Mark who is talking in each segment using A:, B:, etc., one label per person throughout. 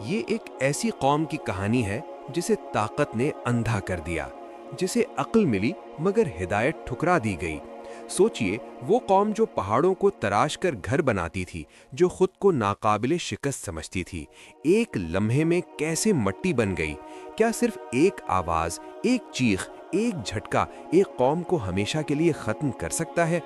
A: یہ ایک ایسی قوم کی کہانی ہے جسے طاقت نے اندھا کر دیا، جسے عقل ملی مگر ہدایت ٹھکرا دی گئی۔ سوچئے وہ قوم جو پہاڑوں کو تراش کر گھر بناتی تھی، جو خود کو ناقابل شکست سمجھتی تھی، ایک لمحے میں کیسے مٹی بن گئی۔ کیا صرف ایک آواز، ایک چیخ، ایک جھٹکا ایک قوم کو ہمیشہ کے لیے ختم کر سکتا ہے؟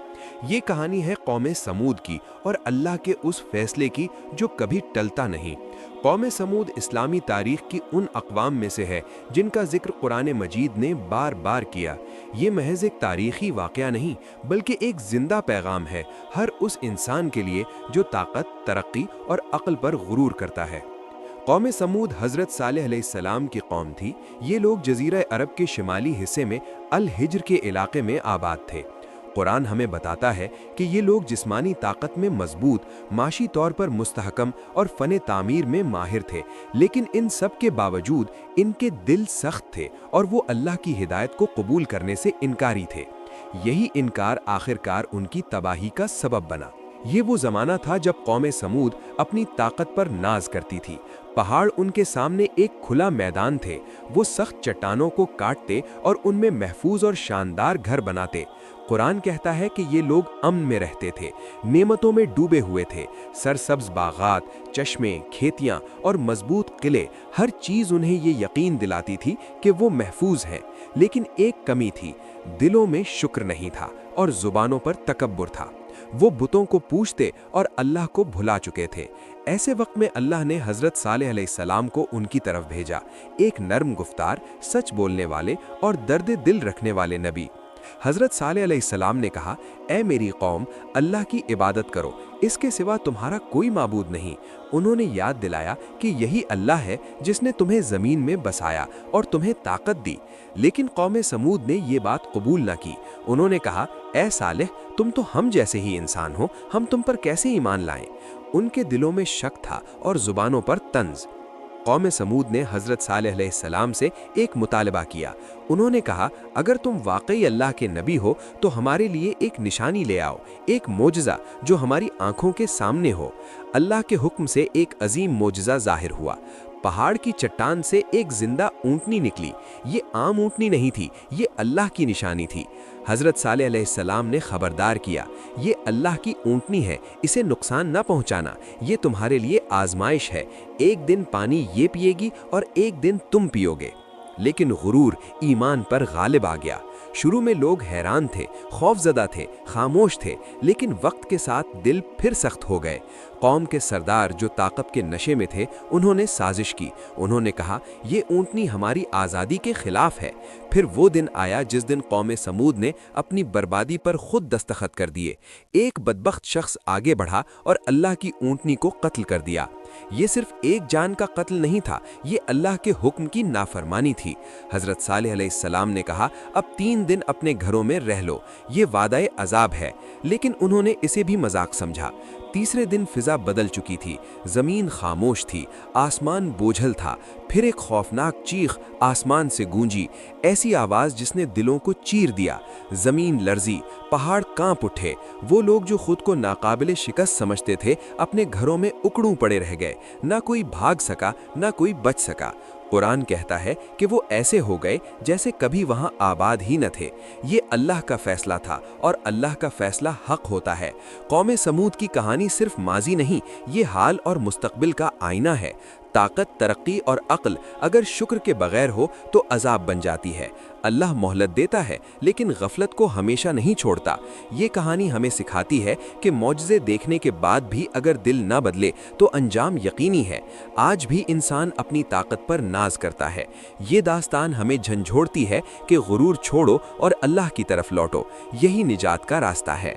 A: یہ کہانی ہے قوم سمود کی اور اللہ کے اس فیصلے کی جو کبھی ٹلتا نہیں۔ قوم سمود اسلامی تاریخ کی ان اقوام میں سے ہے جن کا ذکر قرآن مجید نے بار بار کیا۔ یہ محض ایک تاریخی واقعہ نہیں بلکہ ایک زندہ پیغام ہے ہر اس انسان کے لیے جو طاقت، ترقی اور عقل پر غرور کرتا ہے۔ قوم سمود حضرت صالح علیہ السلام کی قوم تھی۔ یہ لوگ جزیرہ عرب کے شمالی حصے میں الحجر کے علاقے میں آباد تھے۔ قرآن ہمیں بتاتا ہے کہ یہ لوگ جسمانی طاقت میں مضبوط، معاشی طور پر مستحکم اور فن تعمیر میں ماہر تھے، لیکن ان سب کے باوجود ان کے دل سخت تھے اور وہ اللہ کی ہدایت کو قبول کرنے سے انکاری تھے۔ یہی انکار آخرکار ان کی تباہی کا سبب بنا۔ یہ وہ زمانہ تھا جب قوم سمود اپنی طاقت پر ناز کرتی تھی۔ پہاڑ ان کے سامنے ایک کھلا میدان تھے۔ وہ سخت چٹانوں کو کاٹتے اور ان میں محفوظ اور شاندار گھر بناتے۔ قرآن کہتا ہے کہ یہ لوگ امن میں رہتے تھے، نعمتوں میں ڈوبے ہوئے تھے۔ سرسبز باغات، چشمے، کھیتیاں اور مضبوط قلعے، ہر چیز انہیں یہ یقین دلاتی تھی کہ وہ محفوظ ہیں۔ لیکن ایک کمی تھی، دلوں میں شکر نہیں تھا اور زبانوں پر تکبر تھا۔ وہ بتوں کو پوجتے اور اللہ کو بھلا چکے تھے۔ ایسے وقت میں اللہ نے حضرت صالح علیہ السلام کو ان کی طرف بھیجا، ایک نرم گفتار، سچ بولنے والے اور درد دل رکھنے والے نبی۔ حضرت صالح علیہ السلام نے کہا، اے میری قوم، اللہ کی عبادت کرو، اس کے سوا تمہارا کوئی معبود نہیں۔ انہوں نے یاد دلایا کہ یہی اللہ ہے جس نے تمہیں زمین میں بسایا اور تمہیں طاقت دی۔ لیکن قوم سمود نے یہ بات قبول نہ کی۔ انہوں نے کہا، اے صالح، تم تو ہم جیسے ہی انسان ہو، ہم تم پر کیسے ایمان لائیں؟ ان کے دلوں میں شک تھا اور زبانوں پر طنز۔ قوم سمود نے حضرت صالح علیہ السلام سے ایک مطالبہ کیا۔ انہوں نے کہا، اگر تم واقعی اللہ کے نبی ہو تو ہمارے لیے ایک نشانی لے آؤ، ایک معجزہ جو ہماری آنکھوں کے سامنے ہو۔ اللہ کے حکم سے ایک عظیم معجزہ ظاہر ہوا۔ پہاڑ کی چٹان سے ایک زندہ اونٹنی نکلی۔ یہ عام اونٹنی نہیں تھی، یہ اللہ کی نشانی تھی۔ حضرت صالح علیہ السلام نے خبردار کیا، یہ اللہ کی اونٹنی ہے، اسے نقصان نہ پہنچانا، یہ تمہارے لیے آزمائش ہے۔ ایک دن پانی یہ پیے گی اور ایک دن تم پیو گے۔ لیکن غرور ایمان پر غالب آ گیا۔ شروع میں لوگ حیران تھے، خوف زدہ تھے، خاموش تھے، لیکن وقت کے ساتھ دل پھر سخت ہو گئے۔ قوم کے سردار جو طاقت کے نشے میں تھے، انہوں نے سازش کی۔ انہوں نے کہا، یہ اونٹنی ہماری آزادی کے خلاف ہے۔ پھر وہ دن آیا جس دن قوم سمود نے اپنی بربادی پر خود دستخط کر دیے۔ ایک بدبخت شخص آگے بڑھا اور اللہ کی اونٹنی کو قتل کر دیا۔ یہ صرف ایک جان کا قتل نہیں تھا، یہ اللہ کے حکم کی نافرمانی تھی۔ حضرت صالح علیہ السلام نے کہا، اب 3 دن اپنے گھروں میں رہ لو، یہ وعدہ عذاب ہے۔ لیکن انہوں نے اسے بھی مذاق سمجھا۔ تیسرے دن فضا بدل چکی تھی، زمین خاموش تھی، آسمان بوجھل تھا۔ پھر ایک خوفناک چیخ آسمان سے گونجی، ایسی آواز جس نے دلوں کو چیر دیا۔ زمین لرزی، پہاڑ کانپ اٹھے۔ وہ لوگ جو خود کو ناقابل شکست سمجھتے تھے اپنے گھروں میں اکڑوں پڑے رہ گئے، نہ کوئی بھاگ سکا، نہ کوئی بچ سکا۔ قرآن کہتا ہے کہ وہ ایسے ہو گئے جیسے کبھی وہاں آباد ہی نہ تھے۔ یہ اللہ کا فیصلہ تھا اور اللہ کا فیصلہ حق ہوتا ہے۔ قوم سمود کی کہانی صرف ماضی نہیں، یہ حال اور مستقبل کا آئینہ ہے۔ طاقت، ترقی اور عقل اگر شکر کے بغیر ہو تو عذاب بن جاتی ہے۔ اللہ مہلت دیتا ہے لیکن غفلت کو ہمیشہ نہیں چھوڑتا۔ یہ کہانی ہمیں سکھاتی ہے کہ معجزے دیکھنے کے بعد بھی اگر دل نہ بدلے تو انجام یقینی ہے۔ آج بھی انسان اپنی طاقت پر ناز کرتا ہے۔ یہ داستان ہمیں جھنجھوڑتی ہے کہ غرور چھوڑو اور اللہ کی طرف لوٹو، یہی نجات کا راستہ ہے۔